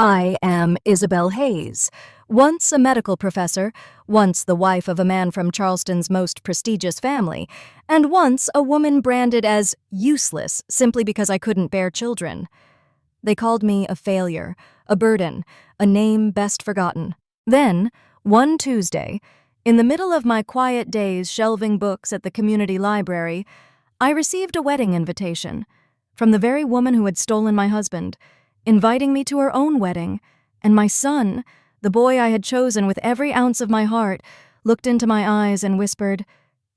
I am Isabel Hayes, once a medical professor, once the wife of a man from Charleston's most prestigious family, and once a woman branded as useless simply because I couldn't bear children. They called me a failure, a burden, a name best forgotten. Then, one Tuesday, in the middle of my quiet days shelving books at the community library, I received a wedding invitation from the very woman who had stolen my husband, inviting me to her own wedding, and my son, the boy I had chosen with every ounce of my heart, looked into my eyes and whispered,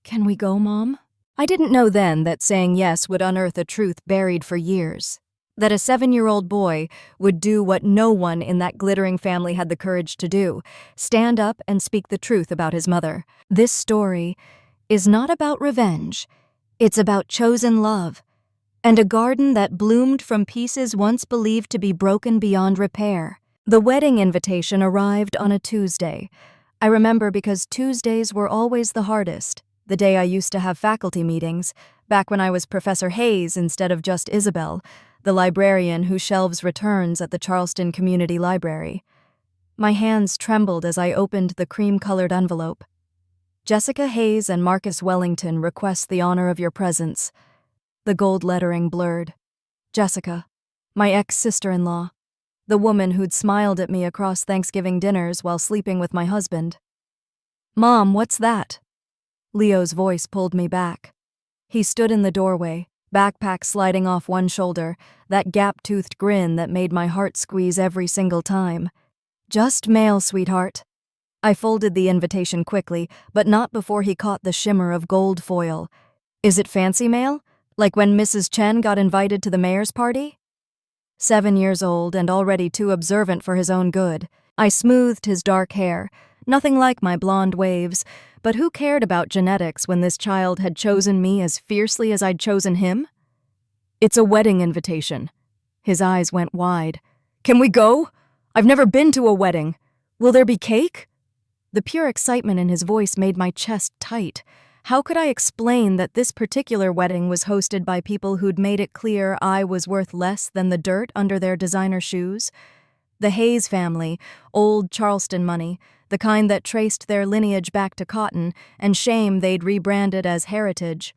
"Can we go, Mom?" I didn't know then that saying yes would unearth a truth buried for years, that a 7-year-old boy would do what no one in that glittering family had the courage to do, stand up and speak the truth about his mother. This story is not about revenge. It's about chosen love, and a garden that bloomed from pieces once believed to be broken beyond repair. The wedding invitation arrived on a Tuesday. I remember because Tuesdays were always the hardest, the day I used to have faculty meetings, back when I was Professor Hayes instead of just Isabel, the librarian who shelves returns at the Charleston Community Library. My hands trembled as I opened the cream-colored envelope. "Jessica Hayes and Marcus Wellington request the honor of your presence." The gold lettering blurred. Jessica, my ex-sister-in-law, the woman who'd smiled at me across Thanksgiving dinners while sleeping with my husband. "Mom, what's that?" Leo's voice pulled me back. He stood in the doorway, backpack sliding off one shoulder, that gap-toothed grin that made my heart squeeze every single time. "Just mail, sweetheart." I folded the invitation quickly, but not before he caught the shimmer of gold foil. "Is it fancy mail? Like when Mrs. Chen got invited to the mayor's party?" 7 years old and already too observant for his own good, I smoothed his dark hair, nothing like my blonde waves, but who cared about genetics when this child had chosen me as fiercely as I'd chosen him? "It's a wedding invitation." His eyes went wide. "Can we go? I've never been to a wedding. Will there be cake?" The pure excitement in his voice made my chest tight. How could I explain that this particular wedding was hosted by people who'd made it clear I was worth less than the dirt under their designer shoes? The Hayes family, old Charleston money, the kind that traced their lineage back to cotton, and shame they'd rebranded as heritage.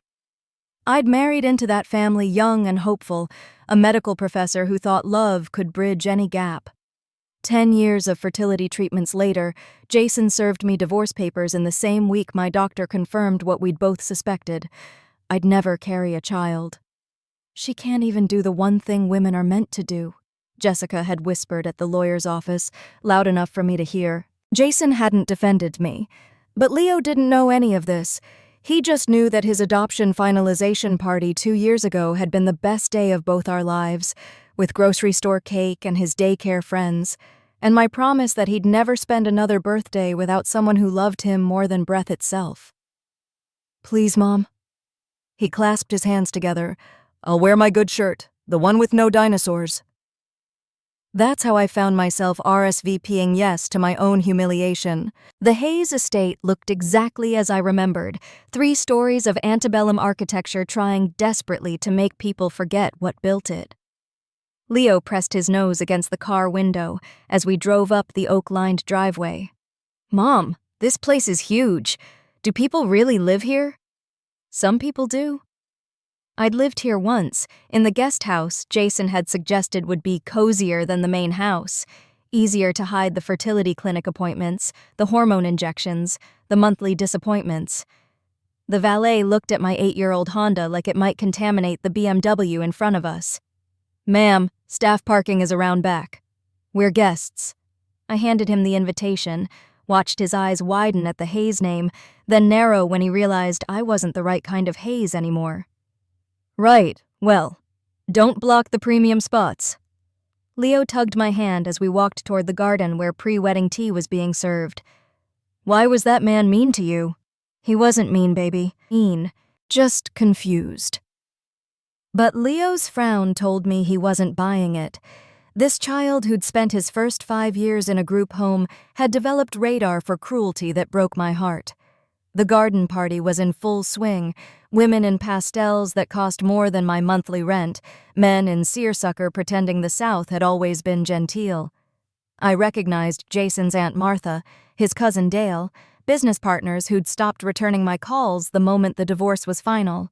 I'd married into that family young and hopeful, a medical professor who thought love could bridge any gap. 10 years of fertility treatments later, Jason served me divorce papers in the same week my doctor confirmed what we'd both suspected. I'd never carry a child. "She can't even do the one thing women are meant to do," Jessica had whispered at the lawyer's office, loud enough for me to hear. Jason hadn't defended me, but Leo didn't know any of this. He just knew that his adoption finalization party 2 years ago had been the best day of both our lives, with grocery store cake and his daycare friends, and my promise that he'd never spend another birthday without someone who loved him more than breath itself. "Please, Mom." He clasped his hands together. "I'll wear my good shirt, the one with no dinosaurs." That's how I found myself RSVPing yes to my own humiliation. The Haye Estate looked exactly as I remembered, 3 stories of antebellum architecture trying desperately to make people forget what built it. Leo pressed his nose against the car window as we drove up the oak-lined driveway. "Mom, this place is huge. Do people really live here?" "Some people do." I'd lived here once, in the guest house Jason had suggested would be cozier than the main house, easier to hide the fertility clinic appointments, the hormone injections, the monthly disappointments. The valet looked at my 8-year-old Honda like it might contaminate the BMW in front of us. "Ma'am, staff parking is around back. We're guests." I handed him the invitation, watched his eyes widen at the Hayes name, then narrow when he realized I wasn't the right kind of Hayes anymore. "Right, well, don't block the premium spots." Leo tugged my hand as we walked toward the garden where pre-wedding tea was being served. "Why was that man mean to you?" "He wasn't mean, baby. Mean. Just confused." But Leo's frown told me he wasn't buying it. This child who'd spent his first 5 years in a group home had developed radar for cruelty that broke my heart. The garden party was in full swing, women in pastels that cost more than my monthly rent, men in seersucker pretending the South had always been genteel. I recognized Jason's Aunt Martha, his cousin Dale, business partners who'd stopped returning my calls the moment the divorce was final.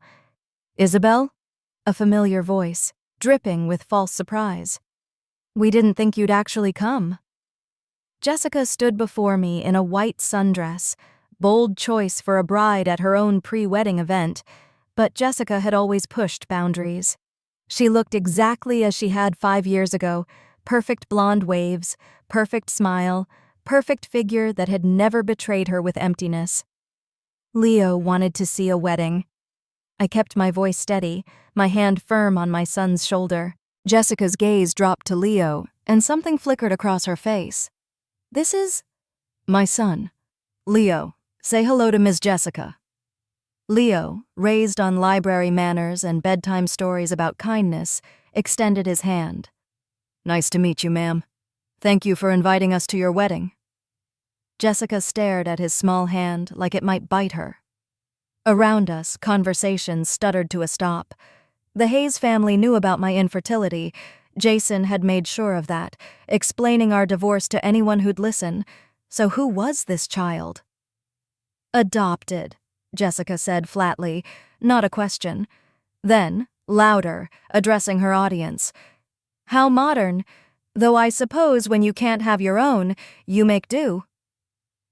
"Isabel?" A familiar voice, dripping with false surprise. "We didn't think you'd actually come." Jessica stood before me in a white sundress, bold choice for a bride at her own pre-wedding event, but Jessica had always pushed boundaries. She looked exactly as she had 5 years ago, perfect blonde waves, perfect smile, perfect figure that had never betrayed her with emptiness. Leo wanted to see a wedding. I kept my voice steady, my hand firm on my son's shoulder. Jessica's gaze dropped to Leo, and something flickered across her face. "This is my son. Leo, say hello to Ms. Jessica." Leo, raised on library manners and bedtime stories about kindness, extended his hand. "Nice to meet you, ma'am. Thank you for inviting us to your wedding." Jessica stared at his small hand like it might bite her. Around us, conversations stuttered to a stop. The Hayes family knew about my infertility. Jason had made sure of that, explaining our divorce to anyone who'd listen. So who was this child? "Adopted," Jessica said flatly, not a question. Then, louder, addressing her audience. "How modern. Though I suppose when you can't have your own, you make do."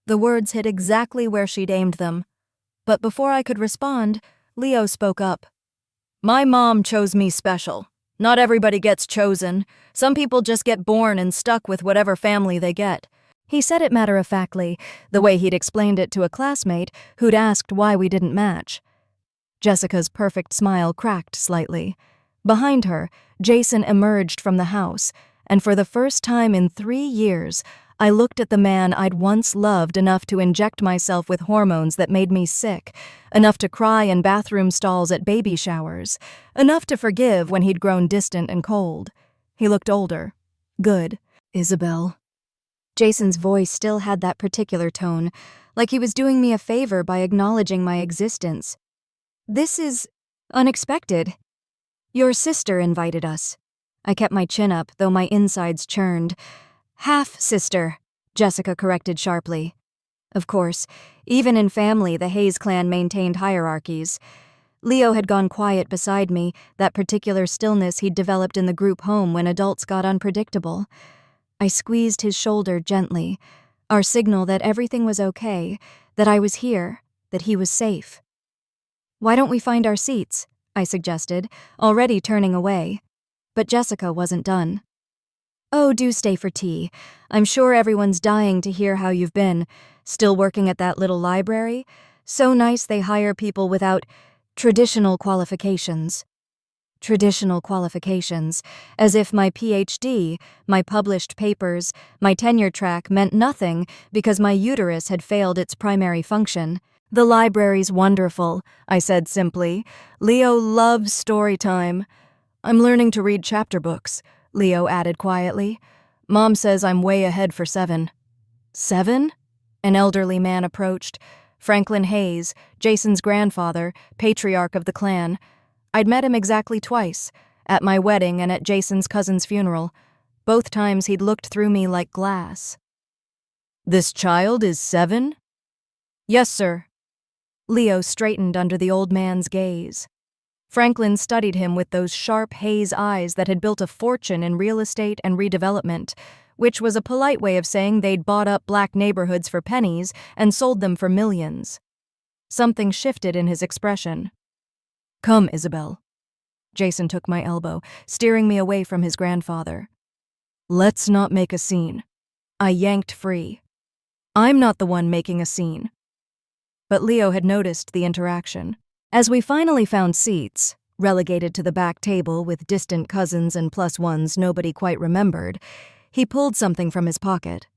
The words hit exactly where she'd aimed them. But before I could respond, Leo spoke up. "My mom chose me special. Not everybody gets chosen. Some people just get born and stuck with whatever family they get." He said it matter-of-factly, the way he'd explained it to a classmate who'd asked why we didn't match. Jessica's perfect smile cracked slightly. Behind her, Jason emerged from the house, and for the first time in 3 years, I looked at the man I'd once loved enough to inject myself with hormones that made me sick, enough to cry in bathroom stalls at baby showers, enough to forgive when he'd grown distant and cold. He looked older. Good. "Isabel." Jason's voice still had that particular tone, like he was doing me a favor by acknowledging my existence. "This is unexpected. Your sister invited us." I kept my chin up, though my insides churned. "Half-sister," Jessica corrected sharply. Of course, even in family, the Hayes clan maintained hierarchies. Leo had gone quiet beside me, that particular stillness he'd developed in the group home when adults got unpredictable. I squeezed his shoulder gently, our signal that everything was okay, that I was here, that he was safe. "Why don't we find our seats?" I suggested, already turning away. But Jessica wasn't done. "Oh, do stay for tea. I'm sure everyone's dying to hear how you've been. Still working at that little library? So nice they hire people without traditional qualifications." Traditional qualifications, as if my PhD, my published papers, my tenure track meant nothing because my uterus had failed its primary function. "The library's wonderful," I said simply. "Leo loves story time." "I'm learning to read chapter books," Leo added quietly. "Mom says I'm way ahead for 7. "7?" An elderly man approached. Franklin Hayes, Jason's grandfather, patriarch of the clan. I'd met him exactly twice, at my wedding and at Jason's cousin's funeral. Both times he'd looked through me like glass. "This child is 7? "Yes, sir." Leo straightened under the old man's gaze. Franklin studied him with those sharp Hayes eyes that had built a fortune in real estate and redevelopment, which was a polite way of saying they'd bought up black neighborhoods for pennies and sold them for millions. Something shifted in his expression. "Come, Isabel." Jason took my elbow, steering me away from his grandfather. "Let's not make a scene." I yanked free. "I'm not the one making a scene." But Leo had noticed the interaction. As we finally found seats, relegated to the back table with distant cousins and +1s nobody quite remembered, he pulled something from his pocket.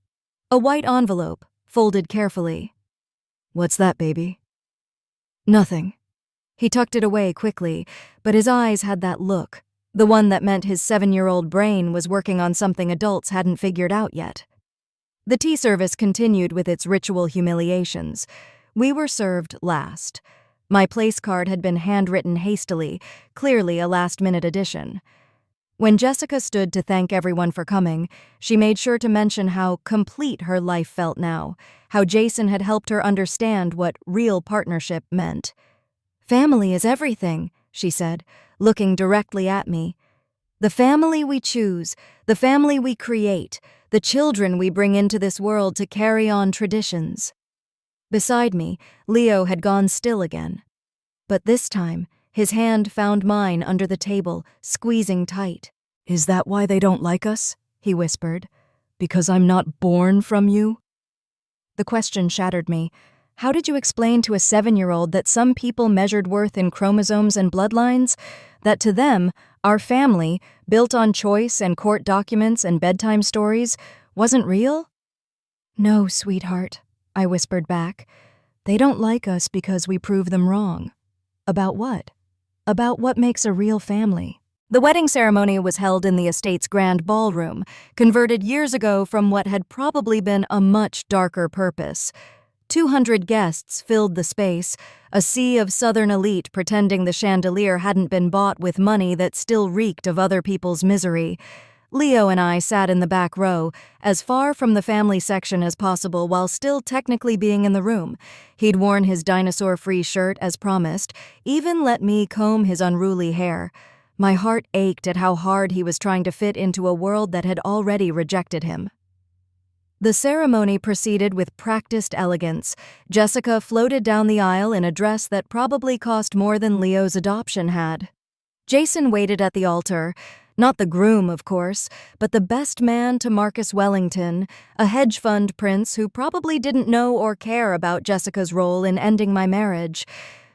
A white envelope, folded carefully. "What's that, baby?" "Nothing." He tucked it away quickly, but his eyes had that look, the one that meant his 7-year-old brain was working on something adults hadn't figured out yet. The tea service continued with its ritual humiliations. We were served last. My place card had been handwritten hastily, clearly a last-minute addition. When Jessica stood to thank everyone for coming, she made sure to mention how complete her life felt now, how Jason had helped her understand what real partnership meant. "Family is everything," she said, looking directly at me. "The family we choose, the family we create, the children we bring into this world to carry on traditions." Beside me, Leo had gone still again. But this time, his hand found mine under the table, squeezing tight. "Is that why they don't like us?" he whispered. "Because I'm not born from you?" The question shattered me. How did you explain to a 7-year-old that some people measured worth in chromosomes and bloodlines? That to them, our family, built on choice and court documents and bedtime stories, wasn't real? "No, sweetheart," I whispered back. "They don't like us because we prove them wrong." About what? About what makes a real family. The wedding ceremony was held in the estate's grand ballroom, converted years ago from what had probably been a much darker purpose. 200 guests filled the space, a sea of southern elite pretending the chandelier hadn't been bought with money that still reeked of other people's misery. Leo and I sat in the back row, as far from the family section as possible while still technically being in the room. He'd worn his dinosaur-free shirt as promised, even let me comb his unruly hair. My heart ached at how hard he was trying to fit into a world that had already rejected him. The ceremony proceeded with practiced elegance. Jessica floated down the aisle in a dress that probably cost more than Leo's adoption had. Jason waited at the altar. Not the groom, of course, but the best man to Marcus Wellington, a hedge fund prince who probably didn't know or care about Jessica's role in ending my marriage.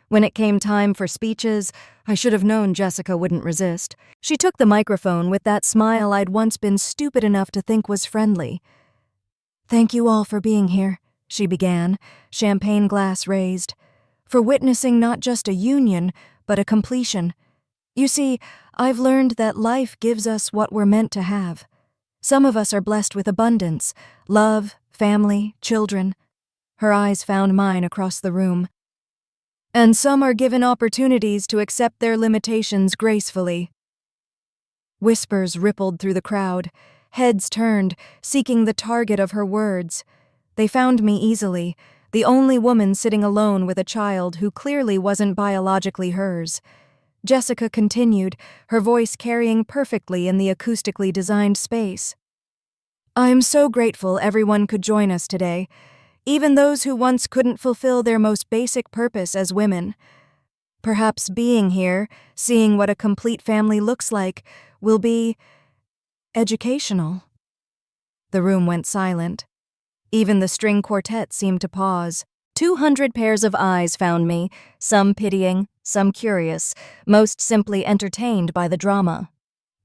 When it came time for speeches, I should have known Jessica wouldn't resist. She took the microphone with that smile I'd once been stupid enough to think was friendly. "Thank you all for being here," she began, champagne glass raised, "for witnessing not just a union, but a completion. You see, I've learned that life gives us what we're meant to have. Some of us are blessed with abundance, love, family, children." Her eyes found mine across the room. "And some are given opportunities to accept their limitations gracefully." Whispers rippled through the crowd. Heads turned, seeking the target of her words. They found me easily, the only woman sitting alone with a child who clearly wasn't biologically hers. Jessica continued, her voice carrying perfectly in the acoustically designed space. "I'm so grateful everyone could join us today, even those who once couldn't fulfill their most basic purpose as women. Perhaps being here, seeing what a complete family looks like, will be educational." The room went silent. Even the string quartet seemed to pause. 200 pairs of eyes found me, some pitying, some curious, most simply entertained by the drama.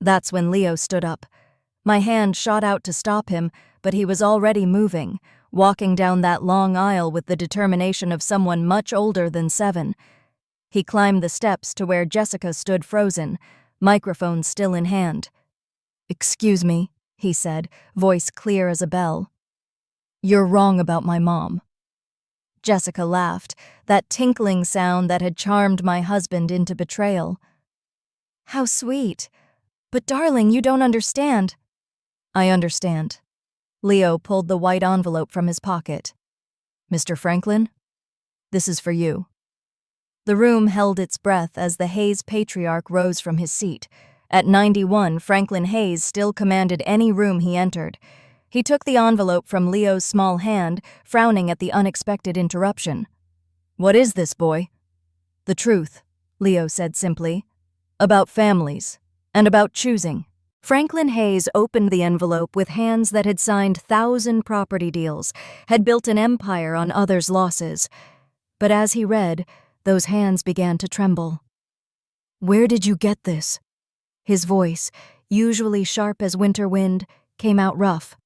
That's when Leo stood up. My hand shot out to stop him, but he was already moving, walking down that long aisle with the determination of someone much older than 7. He climbed the steps to where Jessica stood frozen, microphone still in hand. "Excuse me," he said, voice clear as a bell. "You're wrong about my mom." Jessica laughed, that tinkling sound that had charmed my husband into betrayal. "How sweet. But darling, you don't understand." "I understand." Leo pulled the white envelope from his pocket. "Mr. Franklin, this is for you." The room held its breath as the Hayes patriarch rose from his seat. At 91, Franklin Hayes still commanded any room he entered. He took the envelope from Leo's small hand, frowning at the unexpected interruption. "What is this, boy?" "The truth," Leo said simply. "About families, and about choosing." Franklin Hayes opened the envelope with hands that had signed 1,000 property deals, had built an empire on others' losses. But as he read, those hands began to tremble. "Where did you get this?" His voice, usually sharp as winter wind, came out rough.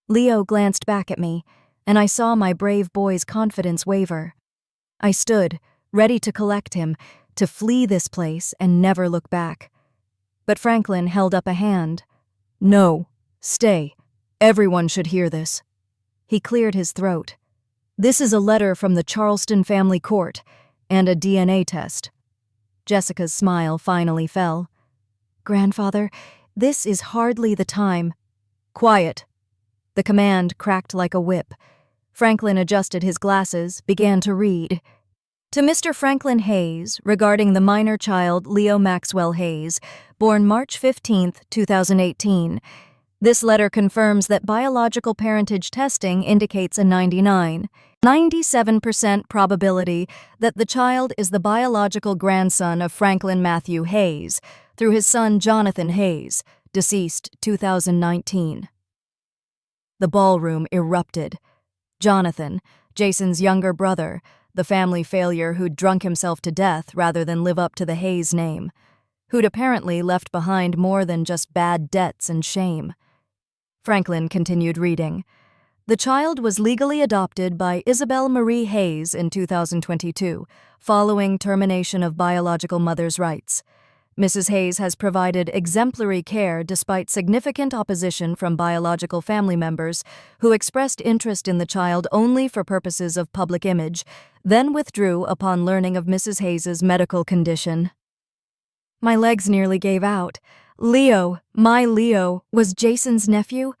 Leo glanced back at me, and I saw my brave boy's confidence waver. I stood, ready to collect him, to flee this place and never look back. But Franklin held up a hand. "No, stay. Everyone should hear this." He cleared his throat. "This is a letter from the Charleston family court, and a DNA test." Jessica's smile finally fell. "Grandfather, this is hardly the time." "Quiet." The command cracked like a whip. Franklin adjusted his glasses, began to read. To Mr. Franklin Hayes, regarding the minor child Leo Maxwell Hayes, born March 15, 2018. This letter confirms that biological parentage testing indicates a 97% probability that the child is the biological grandson of Franklin Matthew Hayes, through his son Jonathan Hayes, deceased 2019. The ballroom erupted. Jonathan, Jason's younger brother, the family failure who'd drunk himself to death rather than live up to the Hayes name, who'd apparently left behind more than just bad debts and shame. Franklin continued reading. The child was legally adopted by Isabel Marie Hayes in 2022, following termination of biological mother's rights. Mrs. Hayes has provided exemplary care despite significant opposition from biological family members who expressed interest in the child only for purposes of public image, then withdrew upon learning of Mrs. Hayes's medical condition. My legs nearly gave out. Leo, my Leo, was Jason's nephew?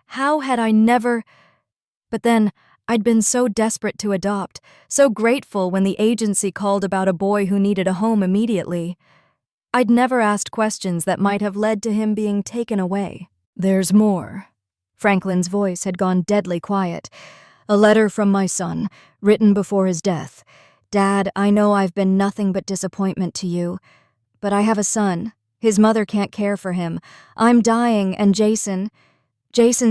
How had I never... But then, I'd been so desperate to adopt, so grateful when the agency called about a boy who needed a home immediately. I'd never asked questions that might have led to him being taken away. "There's more." Franklin's voice had gone deadly quiet. "A letter from my son, written before his death. Dad, I know I've been nothing but disappointment to you, but I have a son. His mother can't care for him. I'm dying, and Jason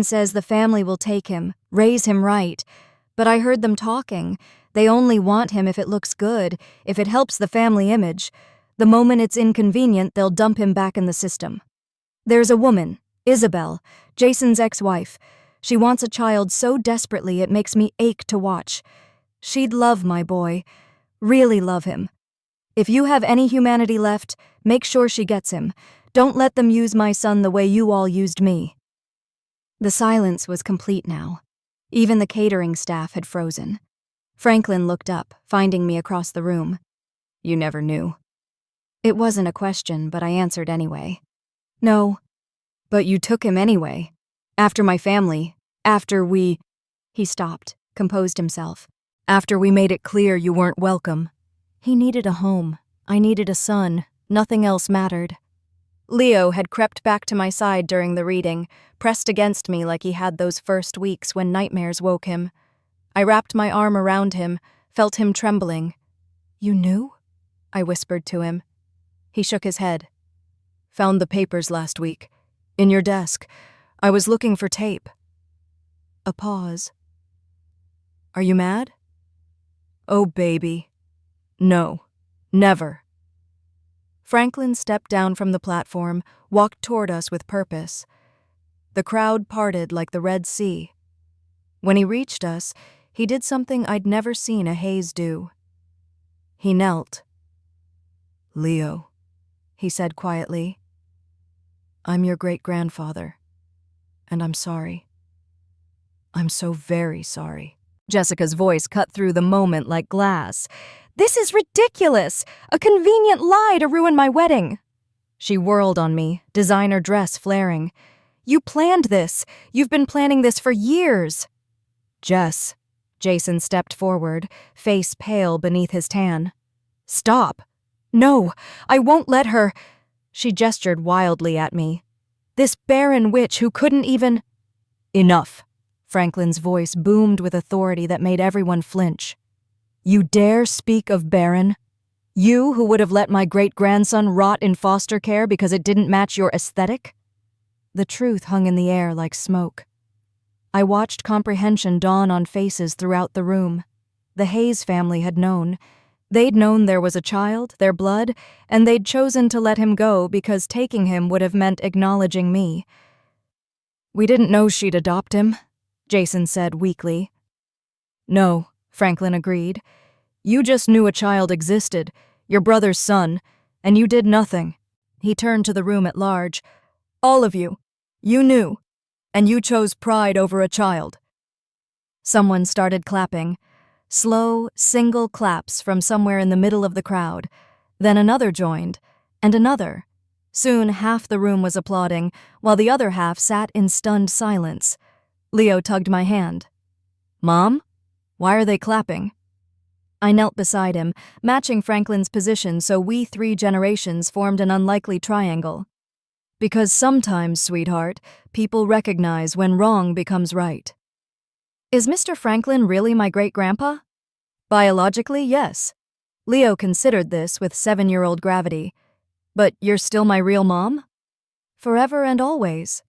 says the family will take him, raise him right. But I heard them talking. They only want him if it looks good, if it helps the family image. The moment it's inconvenient, they'll dump him back in the system. There's a woman, Isabel, Jason's ex-wife. She wants a child so desperately it makes me ache to watch. She'd love my boy, really love him. If you have any humanity left, make sure she gets him. Don't let them use my son the way you all used me." The silence was complete now. Even the catering staff had frozen. Franklin looked up, finding me across the room. "You never knew." It wasn't a question, but I answered anyway. "No." "But you took him anyway. After my family. After we..." He stopped, composed himself. "After we made it clear you weren't welcome." He needed a home. I needed a son. Nothing else mattered. Leo had crept back to my side during the reading, pressed against me like he had those first weeks when nightmares woke him. I wrapped my arm around him, felt him trembling. "You knew?" I whispered to him. He shook his head. "Found the papers last week. In your desk. I was looking for tape." A pause. "Are you mad?" "Oh, baby. No. Never." Franklin stepped down from the platform, walked toward us with purpose. The crowd parted like the Red Sea. When he reached us, he did something I'd never seen a Hayes do. He knelt. "Leo," he said quietly, "I'm your great-grandfather, and I'm sorry. I'm so very sorry." Jessica's voice cut through the moment like glass. "This is ridiculous! A convenient lie to ruin my wedding!" She whirled on me, designer dress flaring. "You planned this. You've been planning this for years." "Jess." Jason stepped forward, face pale beneath his tan. "Stop." "No, I won't let her." She gestured wildly at me. "This barren witch who couldn't even..." "Enough." Franklin's voice boomed with authority that made everyone flinch. "You dare speak of Barren? You who would have let my great-grandson rot in foster care because it didn't match your aesthetic?" The truth hung in the air like smoke. I watched comprehension dawn on faces throughout the room. The Hayes family had known. They'd known there was a child, their blood, and they'd chosen to let him go because taking him would have meant acknowledging me. "We didn't know she'd adopt him," Jason said weakly. "No," Franklin agreed. "You just knew a child existed, your brother's son, and you did nothing." He turned to the room at large. "All of you. You knew. And you chose pride over a child." Someone started clapping. Slow, single claps from somewhere in the middle of the crowd. Then another joined, and another. Soon half the room was applauding, while the other half sat in stunned silence. Leo tugged my hand. "Mom? Why are they clapping?" I knelt beside him, matching Franklin's position so we 3 generations formed an unlikely triangle. "Because sometimes, sweetheart, people recognize when wrong becomes right." "Is Mr. Franklin really my great-grandpa?" "Biologically, yes." Leo considered this with 7-year-old gravity. "But you're still my real mom?" "Forever and always."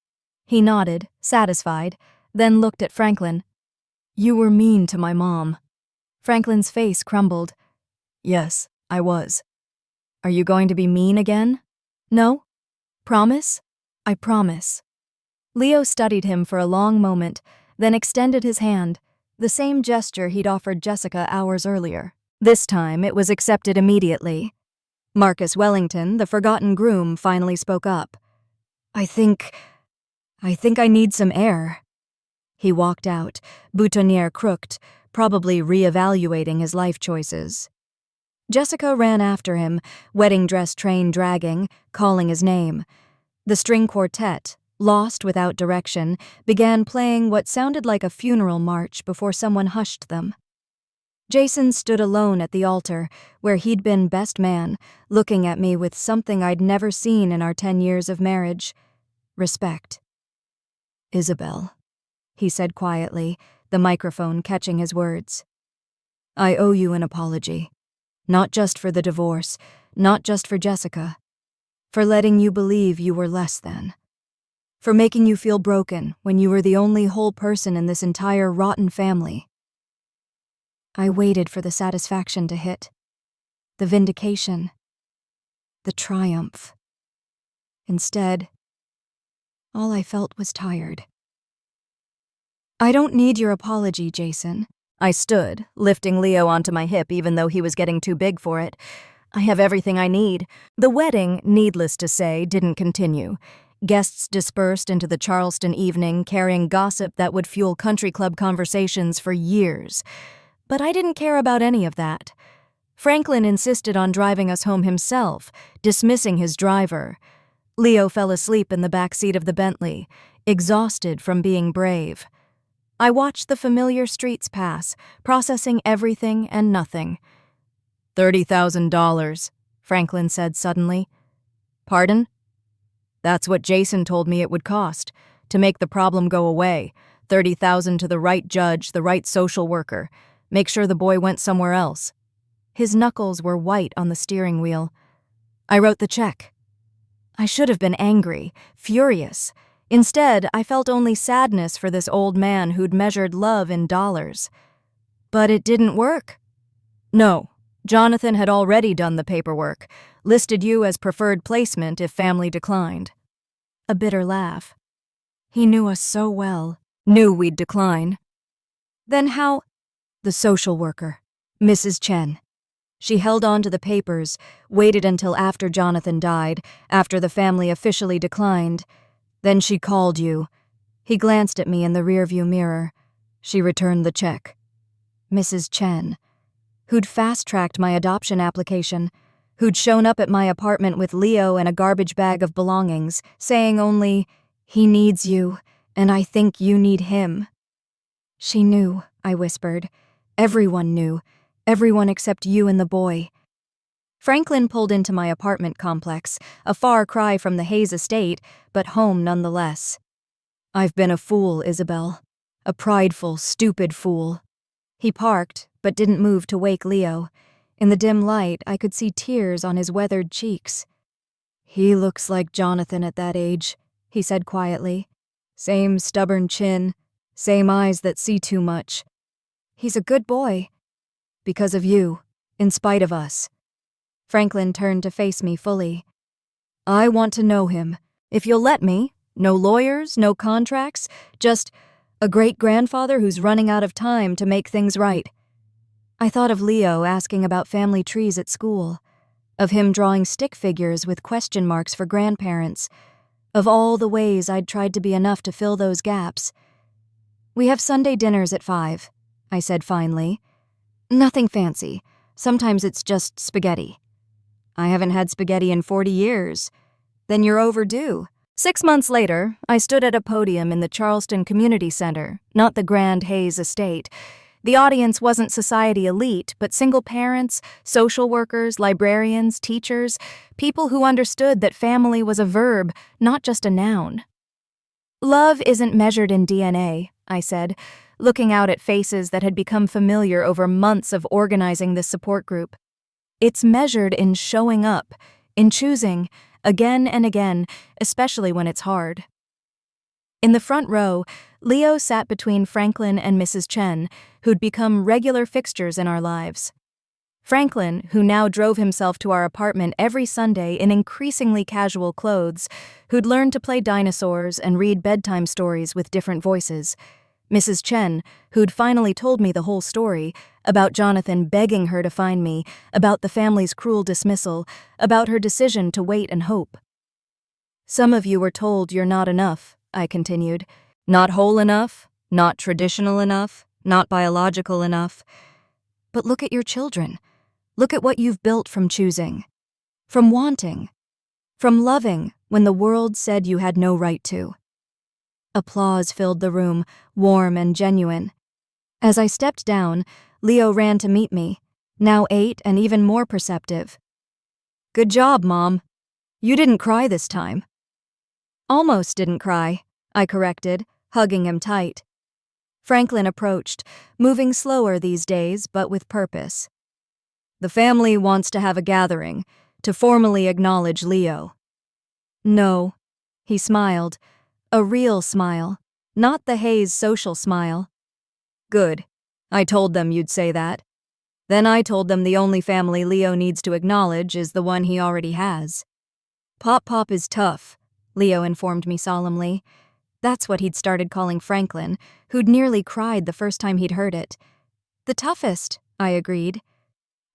He nodded, satisfied, then looked at Franklin. "You were mean to my mom." Franklin's face crumbled. "Yes, I was." "Are you going to be mean again?" "No." "Promise?" "I promise." Leo studied him for a long moment, then extended his hand, the same gesture he'd offered Jessica hours earlier. This time it was accepted immediately. Marcus Wellington, the forgotten groom, finally spoke up. I think I need some air." He walked out, boutonniere crooked, probably re-evaluating his life choices. Jessica ran after him, wedding dress train dragging, calling his name. The string quartet, lost without direction, began playing what sounded like a funeral march before someone hushed them. Jason stood alone at the altar, where he'd been best man, looking at me with something I'd never seen in our 10 years of marriage. Respect. "Isabel," he said quietly, the microphone catching his words. "I owe you an apology. Not just for the divorce, not just for Jessica. For letting you believe you were less than. For making you feel broken when you were the only whole person in this entire rotten family." I waited for the satisfaction to hit. The vindication. The triumph. Instead, all I felt was tired. "I don't need your apology, Jason." I stood, lifting Leo onto my hip even though he was getting too big for it. "I have everything I need." The wedding, needless to say, didn't continue. Guests dispersed into the Charleston evening, carrying gossip that would fuel country club conversations for years. But I didn't care about any of that. Franklin insisted on driving us home himself, dismissing his driver. Leo fell asleep in the back seat of the Bentley, exhausted from being brave. I watched the familiar streets pass, processing everything and nothing. $30,000, Franklin said suddenly. "Pardon?" "That's what Jason told me it would cost, to make the problem go away. $30,000 to the right judge, the right social worker. Make sure the boy went somewhere else." His knuckles were white on the steering wheel. I wrote the check. I should have been angry, furious. Instead, I felt only sadness for this old man who'd measured love in dollars. But it didn't work. "No, Jonathan had already done the paperwork, listed you as preferred placement if family declined." A bitter laugh. He knew us so well, knew we'd decline. "Then how—" "The social worker, Mrs. Chen. She held on to the papers, waited until after Jonathan died, after the family officially declined. Then she called you." He glanced at me in the rearview mirror. "She returned the check." Mrs. Chen, who'd fast-tracked my adoption application, who'd shown up at my apartment with Leo and a garbage bag of belongings, saying only, "He needs you, and I think you need him." "She knew," I whispered. "Everyone knew. Everyone except you and the boy." Franklin pulled into my apartment complex, a far cry from the Haye Estate, but home nonetheless. "I've been a fool, Isabel. A prideful, stupid fool." He parked, but didn't move to wake Leo. In the dim light, I could see tears on his weathered cheeks. "He looks like Jonathan at that age," he said quietly. "Same stubborn chin, same eyes that see too much. He's a good boy. Because of you, in spite of us." Franklin turned to face me fully. "I want to know him. If you'll let me, no lawyers, no contracts, just a great-grandfather who's running out of time to make things right." I thought of Leo asking about family trees at school, of him drawing stick figures with question marks for grandparents, of all the ways I'd tried to be enough to fill those gaps. "We have Sunday dinners at 5, I said finally. "Nothing fancy. Sometimes it's just spaghetti." "I haven't had spaghetti in 40 years. Then you're overdue. 6 months later, I stood at a podium in the Charleston Community Center, not the grand Haye Estate. The audience wasn't society elite, but single parents, social workers, librarians, teachers, people who understood that family was a verb, not just a noun. Love isn't measured in DNA, I said, looking out at faces that had become familiar over months of organizing this support group. It's measured in showing up, in choosing, again and again, especially when it's hard. In the front row, Leo sat between Franklin and Mrs. Chen, who'd become regular fixtures in our lives. Franklin, who now drove himself to our apartment every Sunday in increasingly casual clothes, who'd learned to play dinosaurs and read bedtime stories with different voices. Mrs. Chen, who'd finally told me the whole story, about Jonathan begging her to find me, about the family's cruel dismissal, about her decision to wait and hope. Some of you were told you're not enough, I continued. Not whole enough, not traditional enough, not biological enough. But look at your children. Look at what you've built from choosing, from wanting, from loving when the world said you had no right to. Applause filled the room, warm and genuine. As I stepped down, Leo ran to meet me, now 8 and even more perceptive. Good job, Mom. You didn't cry this time. Almost didn't cry, I corrected, hugging him tight. Franklin approached, moving slower these days, but with purpose. The family wants to have a gathering, to formally acknowledge Leo. No, he smiled, a real smile, not the Haye's social smile. Good, I told them you'd say that. Then I told them the only family Leo needs to acknowledge is the one he already has. Pop is tough, Leo informed me solemnly. That's what he'd started calling Franklin, who'd nearly cried the first time he'd heard it. The toughest, I agreed.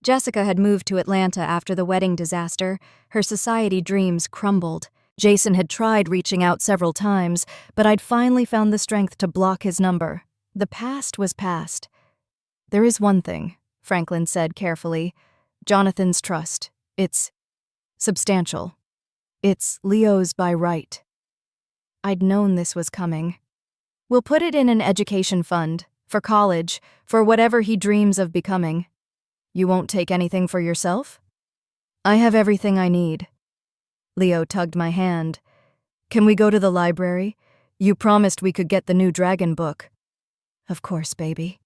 Jessica had moved to Atlanta after the wedding disaster. Her society dreams crumbled. Jason had tried reaching out several times, but I'd finally found the strength to block his number. The past was past. There is one thing, Franklin said carefully. Jonathan's trust. It's substantial. It's Leo's by right. I'd known this was coming. We'll put it in an education fund, for college, for whatever he dreams of becoming. You won't take anything for yourself? I have everything I need. Leo tugged my hand. Can we go to the library? You promised we could get the new dragon book. Of course, baby.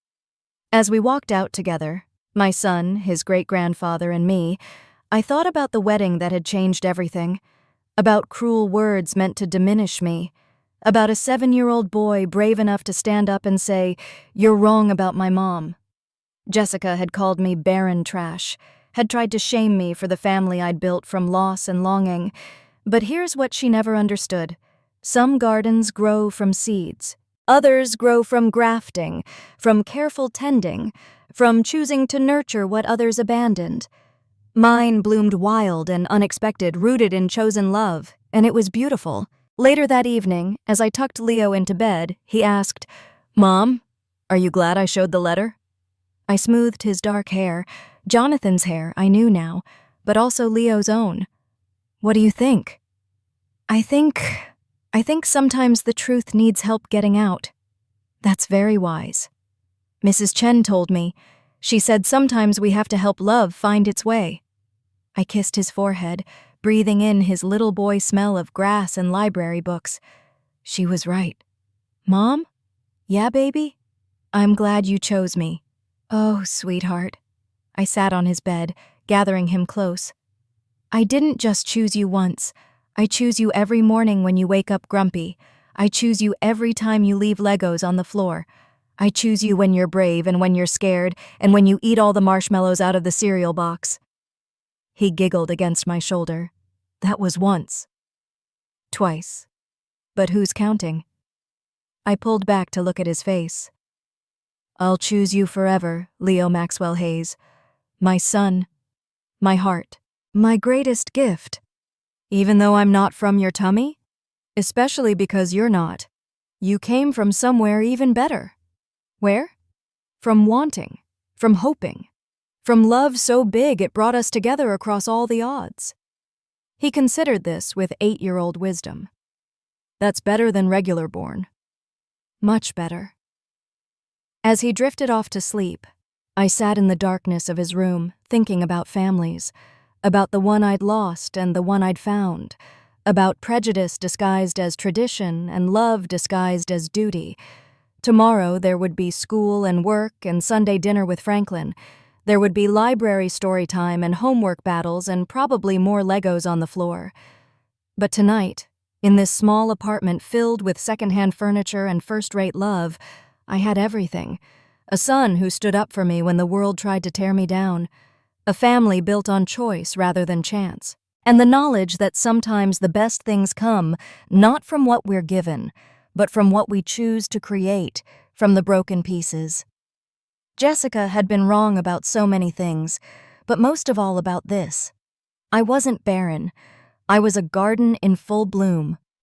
As we walked out together, my son, his great-grandfather, and me, I thought about the wedding that had changed everything, about cruel words meant to diminish me, about a 7-year-old boy brave enough to stand up and say, "You're wrong about my mom." Jessica had called me barren trash, had tried to shame me for the family I'd built from loss and longing. But here's what she never understood. Some gardens grow from seeds. Others grow from grafting, from careful tending, from choosing to nurture what others abandoned. Mine bloomed wild and unexpected, rooted in chosen love, and it was beautiful. Later that evening, as I tucked Leo into bed, he asked, "Mom, are you glad I showed the letter?" I smoothed his dark hair. Jonathan's hair, I knew now, but also Leo's own. What do you think? I think sometimes the truth needs help getting out. That's very wise. Mrs. Chen told me. She said sometimes we have to help love find its way. I kissed his forehead, breathing in his little boy smell of grass and library books. She was right. Mom? Yeah, baby? I'm glad you chose me. Oh, sweetheart. I sat on his bed, gathering him close. I didn't just choose you once. I choose you every morning when you wake up grumpy. I choose you every time you leave Legos on the floor. I choose you when you're brave and when you're scared and when you eat all the marshmallows out of the cereal box. He giggled against my shoulder. That was once. Twice. But who's counting? I pulled back to look at his face. I'll choose you forever, Leo Maxwell Hayes. My son. My heart. My greatest gift. Even though I'm not from your tummy? Especially because you're not. You came from somewhere even better. Where? From wanting. From hoping. From love so big it brought us together across all the odds. He considered this with 8-year-old wisdom. That's better than regular born. Much better. As he drifted off to sleep, I sat in the darkness of his room, thinking about families, about the one I'd lost and the one I'd found, about prejudice disguised as tradition and love disguised as duty. Tomorrow there would be school and work and Sunday dinner with Franklin. There would be library story time and homework battles and probably more Legos on the floor. But tonight, in this small apartment filled with secondhand furniture and first-rate love, I had everything. A son who stood up for me when the world tried to tear me down. A family built on choice rather than chance. And the knowledge that sometimes the best things come not from what we're given, but from what we choose to create, from the broken pieces. Jessica had been wrong about so many things, but most of all about this. I wasn't barren. I was a garden in full bloom,